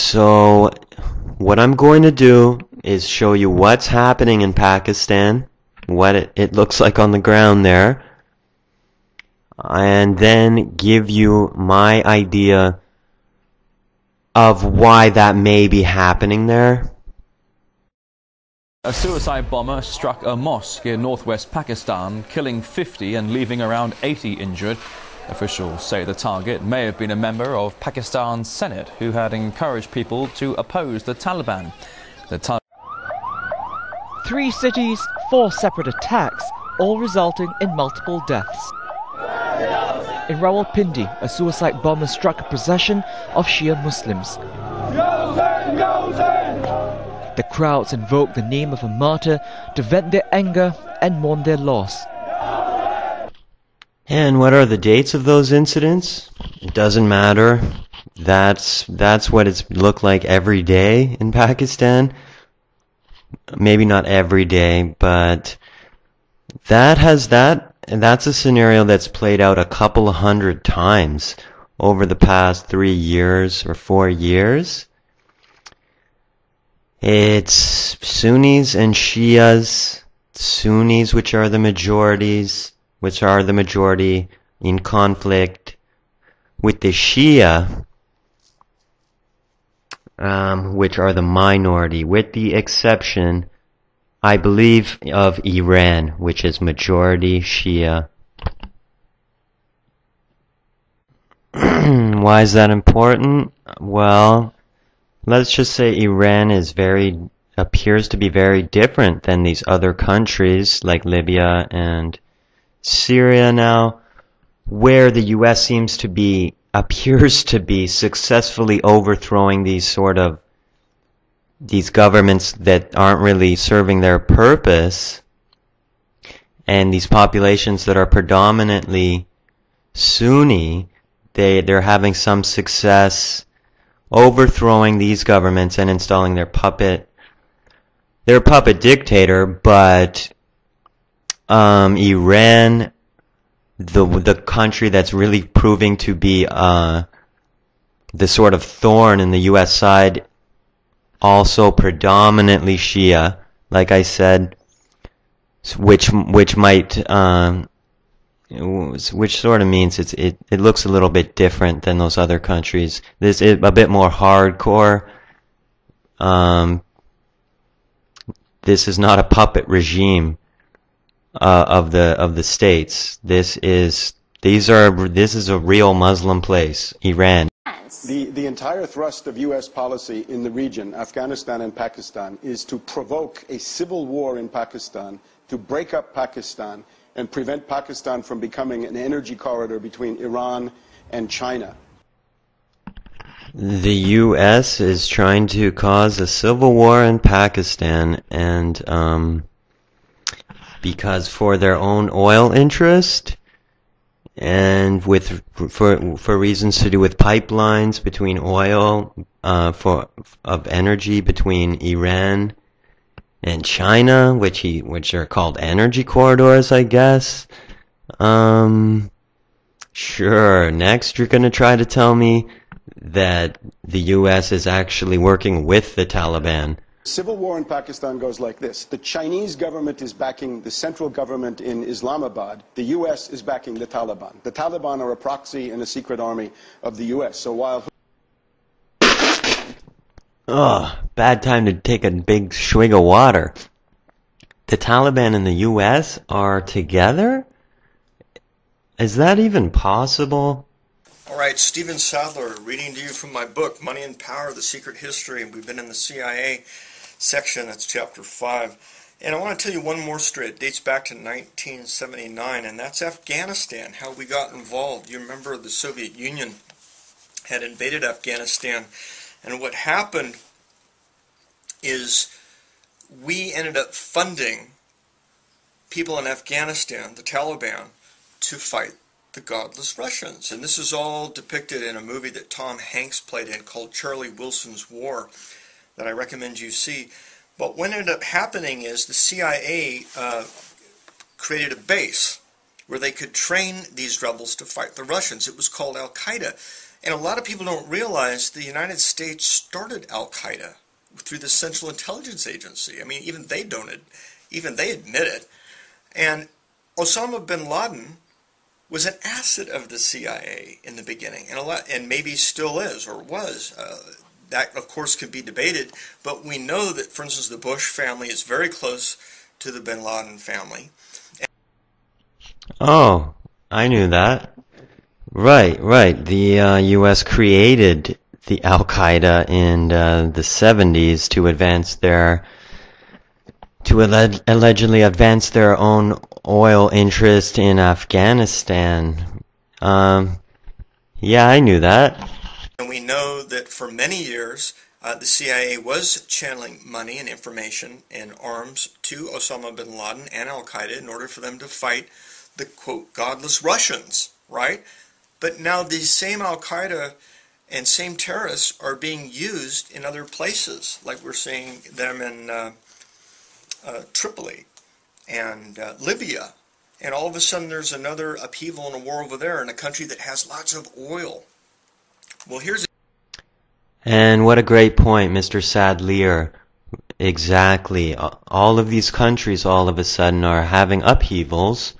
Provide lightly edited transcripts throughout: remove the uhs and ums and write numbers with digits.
So what I'm going to do is show you what's happening in Pakistan, what it looks like on the ground there, and then give you my idea of why that may be happening there. A suicide bomber struck a mosque in northwest Pakistan, killing 50 and leaving around 80 injured. Officials say the target may have been a member of Pakistan's Senate who had encouraged people to oppose the Taliban. Three cities, 4 separate attacks, all resulting in multiple deaths. In Rawalpindi, a suicide bomber struck a procession of Shia Muslims. The crowds invoked the name of a martyr to vent their anger and mourn their loss. And what are the dates of those incidents? It doesn't matter. That's what it's looked like every day in Pakistan. Maybe not every day, but that's a scenario that's played out a couple of hundred times over the past 3 years or 4 years. It's Sunnis and Shias. Sunnis, which are the majority in conflict with the Shia, which are the minority, with the exception, I believe, of Iran, which is majority Shia. Why is that important? Well, let's just say Iran appears to be very different than these other countries like Libya and Syria now, where the US appears to be successfully overthrowing these governments that aren't really serving their purpose, and these populations that are predominantly Sunni, they're having some success overthrowing these governments and installing their puppet dictator. But Iran, the country that's really proving to be the sort of thorn in the US side, also predominantly Shia, like I said, which sort of means it looks a little bit different than those other countries. This is a bit more hardcore. This is not a puppet regime of the states. This is a real Muslim place, Iran. The entire thrust of U.S. policy in the region, Afghanistan and Pakistan, is to provoke a civil war in Pakistan, to break up Pakistan, and prevent Pakistan from becoming an energy corridor between Iran and China. The U.S. is trying to cause a civil war in Pakistan, and because for their own oil interest, and for reasons to do with pipelines between oil of energy between Iran and China, which are called energy corridors, I guess. Sure. Next, you're gonna try to tell me that the U.S. is actually working with the Taliban. Civil war in Pakistan goes like this. The Chinese government is backing the central government in Islamabad. The U.S. is backing the Taliban. The Taliban are a proxy and a secret army of the U.S. So while... Oh, bad time to take a big swig of water. The Taliban and the U.S. are together? Is that even possible? All right, Stephen Sadler reading to you from my book, Money and Power, The Secret History. We've been in the CIA section, that's chapter 5. And I want to tell you one more story. It dates back to 1979, and that's Afghanistan, how we got involved. You remember the Soviet Union had invaded Afghanistan, and what happened is we ended up funding people in Afghanistan, the Taliban, to fight the godless Russians. And this is all depicted in a movie that Tom Hanks played in called Charlie Wilson's War that I recommend you see. But what ended up happening is the CIA created a base where they could train these rebels to fight the Russians. It was called Al-Qaeda. And a lot of people don't realize the United States started Al-Qaeda through the Central Intelligence Agency. I mean, even they admit it. And Osama bin Laden was an asset of the CIA in the beginning, and maybe still is or was. That, of course, could be debated, but we know that, for instance, the Bush family is very close to the bin Laden family. Oh, I knew that. Right. The U.S. created the Al-Qaeda in the 70s to allegedly advance their own oil interest in Afghanistan. Yeah, I knew that. And we know that for many years, the CIA was channeling money and information and arms to Osama bin Laden and Al-Qaeda in order for them to fight the, quote, godless Russians, right? But now these same Al-Qaeda and same terrorists are being used in other places, like we're seeing them in Tripoli and Libya. And all of a sudden there's another upheaval and a war over there in a country that has lots of oil. Well, And what a great point, Mr. Sadlier. Exactly. All of these countries all of a sudden are having upheavals.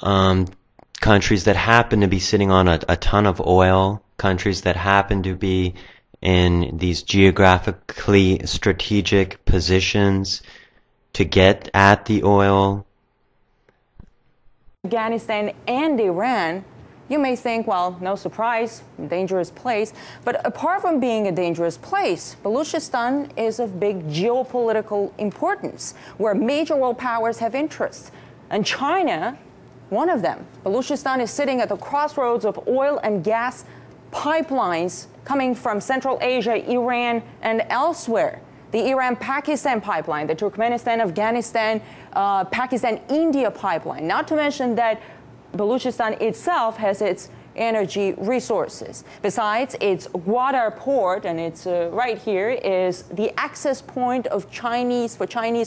Countries that happen to be sitting on a ton of oil, countries that happen to be in these geographically strategic positions to get at the oil. Afghanistan and Iran, you may think, well, no surprise, dangerous place. But apart from being a dangerous place, Baluchistan is of big geopolitical importance, where major world powers have interests. And China, one of them. Baluchistan is sitting at the crossroads of oil and gas pipelines coming from Central Asia, Iran, and elsewhere. The Iran-Pakistan pipeline, the Turkmenistan-Afghanistan, Pakistan-India pipeline, not to mention that Baluchistan itself has its energy resources. Besides, its Gwadar port, and it's right here, is the access point of Chinese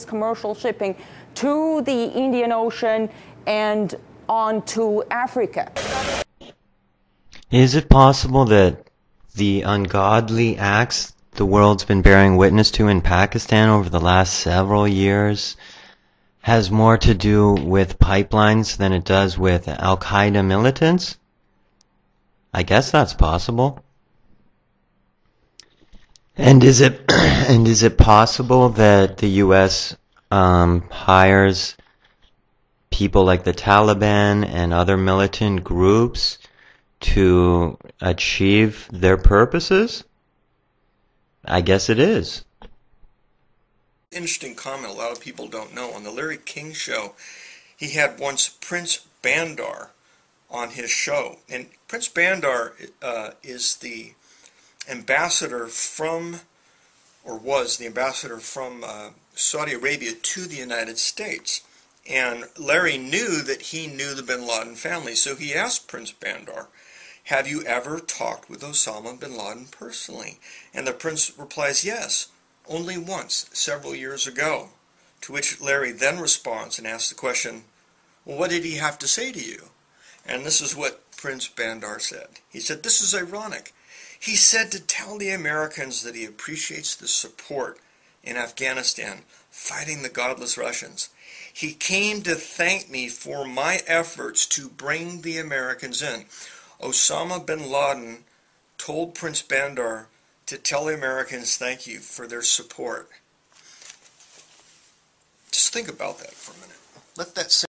commercial shipping to the Indian Ocean and on to Africa. Is it possible that the ungodly acts the world's been bearing witness to in Pakistan over the last several years has more to do with pipelines than it does with Al-Qaeda militants? I guess that's possible. And is it possible that the U.S. hires people like the Taliban and other militant groups to achieve their purposes? I guess it is. Interesting comment a lot of people don't know. On the Larry King show, he had once Prince Bandar on his show. And Prince Bandar is the ambassador from, or was the ambassador from Saudi Arabia to the United States. And Larry knew that he knew the bin Laden family, so he asked Prince Bandar, "Have you ever talked with Osama bin Laden personally?" And the prince replies, "Yes, only once, several years ago." To which Larry then responds and asks the question, "Well, what did he have to say to you?" And this is what Prince Bandar said. He said, "This is ironic. He said to tell the Americans that he appreciates the support in Afghanistan fighting the godless Russians. He came to thank me for my efforts to bring the Americans in." Osama bin Laden told Prince Bandar to tell the Americans thank you for their support. Just think about that for a minute. Let that sink